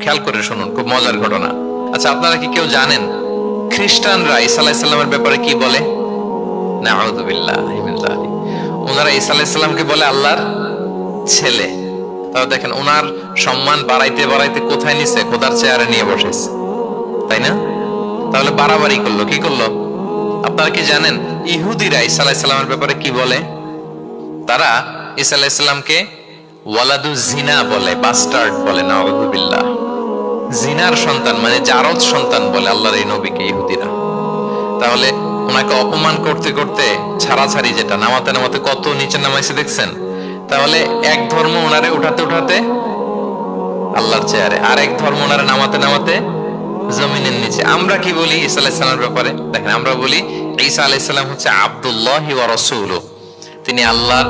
খেয়াল করে শুনুন, খুব মজার ঘটনা। আচ্ছা, আপনারা কি কেউ জানেন খ্রিস্টানরা ঈসা আলাইহিস সালামের ব্যাপারে কি বলে? নাউযুবিল্লাহি মিন যালিক। ওনারা ঈসা আলাইহিস সালামকে বলে আল্লাহর ছেলে। তাও দেখেন, ওনার সম্মান বাড়াইতে বাড়াইতে কোথায় নিছে? খোদার চেয়ারে নিয়ে বসেছে, তাই না? তাহলে বাড়াবাড়ি করলো, কি করলো? আপনারা কি জানেন ইহুদিরা ঈসা আলাইহিস সালামের ব্যাপারে কি বলে? তারা ঈসা আলাইহিস সালামকে ওয়ালাদু জিনা বলে, বাস্টার্ড বলে, নাউযুবিল্লাহ। জিনার সন্তান মানে জারদ সন্তান বলে আল্লাহর এই নবীকে ইহুদিরা। তাহলে ওনাকে অপমান করতে করতে ছাড়াছাড়ি, যেটা নামাতে নামাতে কত নিচে নামাইছে দেখছেন? তাহলে এক ধর্ম ওনারে উঠাতে উঠাতে আল্লাহর চেয়ারে, আর এক ধর্ম ওনারে নামাতে নামাতে জমিনের নিচে। আমরা কি বলি ঈসা আলাইহিস সালামের ব্যাপারে? দেখেন, আমরা বলি ঈসা আলাইহিস সালাম হচ্ছে আব্দুল্লাহি ওয়া রাসূলুহু, তিনি আল্লাহর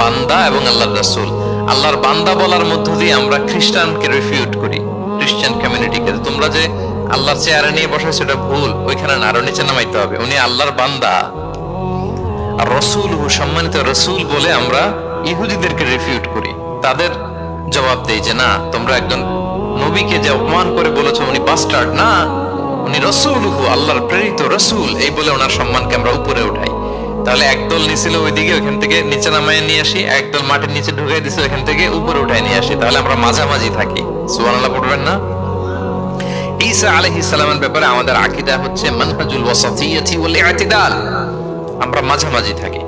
বান্দা এবং আল্লাহর রাসূল। আল্লাহর বান্দা বলার মধ্য দিয়ে আমরা খ্রিস্টানকে রিফিউট করি, খ্রিস্টান কমিউনিটিকে, তোমরা যে আল্লাহর চেয়ারে নিয়ে বসাইছো এটা ভুল, ওইখানে না, আরো নিচে নামাইতে হবে, উনি আল্লাহর বান্দা। আর রাসূলুহু, সম্মানিত রাসূল বলে আমরা ইহুদিদেরকে রিফিউট করি, তাদের জবাব দেই যে না, তোমরা একজন নবীকে যে অপমান করে বলেছো উনি বাস্টার্ড না, উনি রাসূলুহু, আল্লাহর প্রেরিত রাসূল, এই বলে ওনার সম্মানকে আমরা উপরে উঠাই। তাহলে একদল নিছিল ওইদিকে, ওইখান থেকে নিচে নামায় নিয়ে আসি, একদল মাটির নিচে ঢুকাই দিছে, ওইখান থেকে উপরে উঠাই নিয়ে আসি। তাহলে আমরা মাঝামাঝি থাকি। সুবহানাল্লাহ পড়বেন না? ঈসা আলাইহিস সালামের ব্যাপারে আমাদের আকীদা হচ্ছে মানহাজুল ওয়াসাতিয়্যাতি ওয়াল ই'তিদাল, আমরা মাঝামাঝি থাকি।